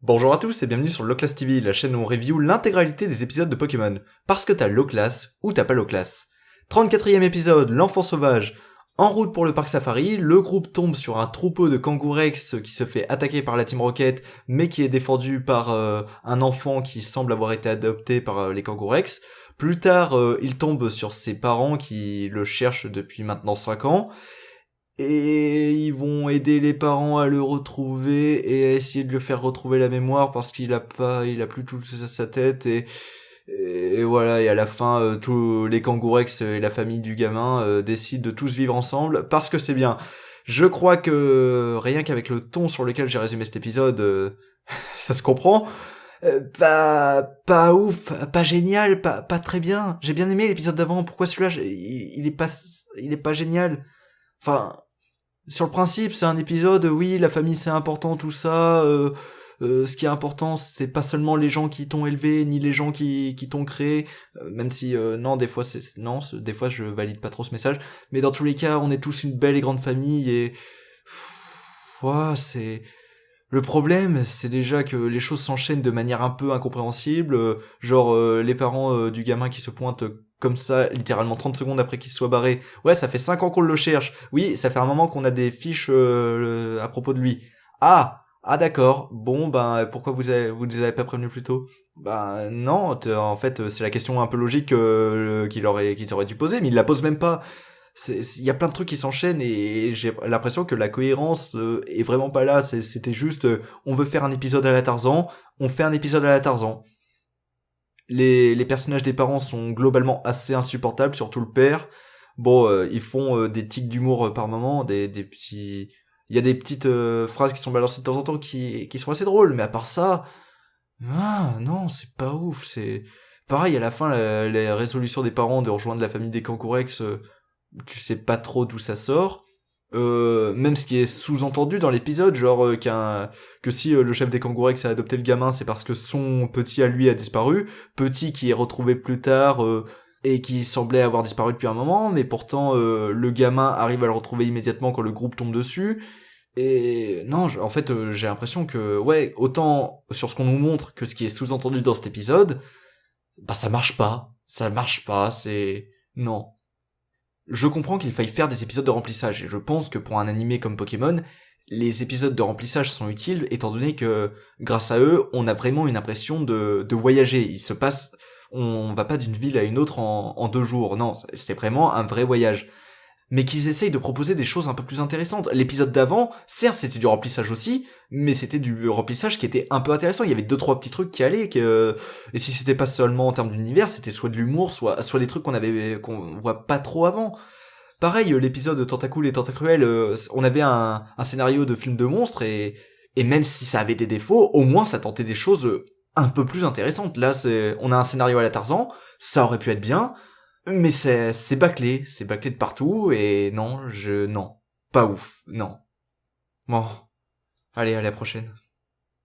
Bonjour à tous et bienvenue sur Loclass TV, la chaîne où on review l'intégralité des épisodes de Pokémon. Parce que t'as Loclass ou t'as pas Loclass. 34e épisode, l'enfant sauvage. En route pour le parc safari, le groupe tombe sur un troupeau de kangourex qui se fait attaquer par la Team Rocket, mais qui est défendu par un enfant qui semble avoir été adopté par les kangourex. Plus tard, il tombe sur ses parents qui le cherchent depuis maintenant 5 ans. Et ils vont aider les parents à le retrouver et à essayer de lui faire retrouver la mémoire parce qu'il a plus tout sa tête et voilà. Et à la fin, tous les kangourex et la famille du gamin décident de tous vivre ensemble parce que c'est bien. Je crois que rien qu'avec le ton sur lequel j'ai résumé cet épisode, ça se comprend. Pas ouf, pas génial, pas très bien. J'ai bien aimé l'épisode d'avant. Pourquoi celui-là, il est pas génial. Enfin, sur le principe, c'est un épisode, oui, la famille c'est important, tout ça. Ce qui est important, c'est pas seulement les gens qui t'ont élevé, ni les gens qui t'ont créé. Même si, non, des fois, des fois, je valide pas trop ce message. Mais dans tous les cas, on est tous une belle et grande famille et, ouah, c'est. Le problème, c'est déjà que les choses s'enchaînent de manière un peu incompréhensible, les parents du gamin qui se pointent comme ça, littéralement 30 secondes après qu'il se soit barré. Ouais, ça fait 5 ans qu'on le cherche. Oui, ça fait un moment qu'on a des fiches à propos de lui. Ah d'accord. Bon, ben pourquoi vous nous avez pas prévenu plus tôt? Ben non, en fait, c'est la question un peu logique qu'ils auraient dû poser, mais ils la posent même pas. Il y a plein de trucs qui s'enchaînent et j'ai l'impression que la cohérence est vraiment pas là. C'était juste, on veut faire un épisode à la Tarzan, on fait un épisode à la Tarzan. Les personnages des parents sont globalement assez insupportables, surtout le père. Bon, ils font des tics d'humour par moment, des petits... Il y a des petites phrases qui sont balancées de temps en temps qui sont assez drôles, mais à part ça, non, c'est pas ouf. C'est pareil, à la fin, la résolution des parents de rejoindre la famille des Kangourex, tu sais pas trop d'où ça sort. Même ce qui est sous-entendu dans l'épisode, que si le chef des Kangourex a adopté le gamin, c'est parce que son petit à lui a disparu, petit qui est retrouvé plus tard et qui semblait avoir disparu depuis un moment, mais pourtant le gamin arrive à le retrouver immédiatement quand le groupe tombe dessus. Et non, en fait, j'ai l'impression que, ouais, autant sur ce qu'on nous montre que ce qui est sous-entendu dans cet épisode, bah ça marche pas. Ça marche pas, c'est... Non. Je comprends qu'il faille faire des épisodes de remplissage, et je pense que pour un animé comme Pokémon, les épisodes de remplissage sont utiles, étant donné que, grâce à eux, on a vraiment une impression de voyager. On va pas d'une ville à une autre en 2 jours, non, c'était vraiment un vrai voyage. Mais qu'ils essayent de proposer des choses un peu plus intéressantes. L'épisode d'avant, certes, c'était du remplissage aussi, mais c'était du remplissage qui était un peu intéressant. Il y avait 2-3 petits trucs qui allaient, et si c'était pas seulement en termes d'univers, c'était soit de l'humour, soit des trucs qu'on voit pas trop avant. Pareil, l'épisode de Tentacool et Tentacruel, on avait un scénario de film de monstre et même si ça avait des défauts, au moins ça tentait des choses un peu plus intéressantes. Là, on a un scénario à la Tarzan, ça aurait pu être bien, mais c'est bâclé de partout et non, non, pas ouf, non. Bon, allez, à la prochaine.